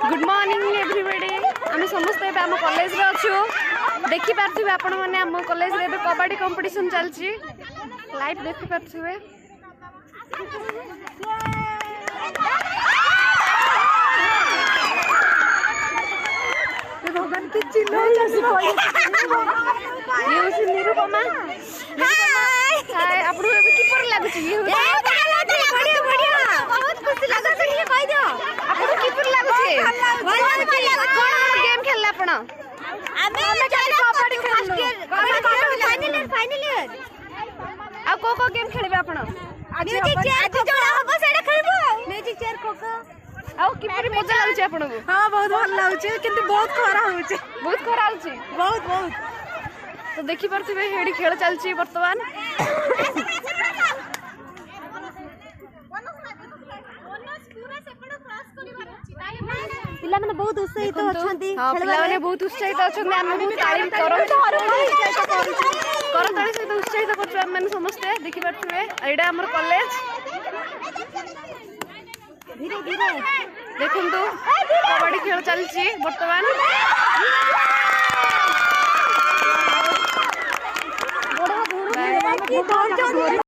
good morning everybody आम समस्त आम कॉलेज रे अच्छु देखि पार्थिबे आपण माने आम कॉलेज रे कबड्डी कंपटीशन चलची लाइव देखि पार्थिबे भगवान की चिल्लो जैसी ये उसी निरुपमा हाय आपण अभी कीपर लागु छी ये बढ़िया बढ़िया बहुत खुशी लागु छी ये कह दियो आपण कीपर लागु छी कोन गेम खेलला आपण आमे कबड्डी खेललो फाइनल ईयर आ को गेम खेलबे आपण म्यूजिक चेयर जोड़ा हबो सेडा खेलबो म्यूजिक चेयर खोखो आउ किपरि मजा लागछ आपण को हां बहुत भल लागछ किंतु बहुत खरा होछ बहुत खरा होछ बहुत बहुत तो देखि परथिबे हेडी खेल चलची वर्तमान पिला माने बहुत उत्साहित अछंती हां पिला माने बहुत उत्साहित अछंती हम बहुत तालीम करम करताली सहित उत्साहित करछु हम माने समस्त देखि परथिबे एडा हमर कॉलेज धीरे धीरे देखंतु कबड्डी खेल चलची वर्तमान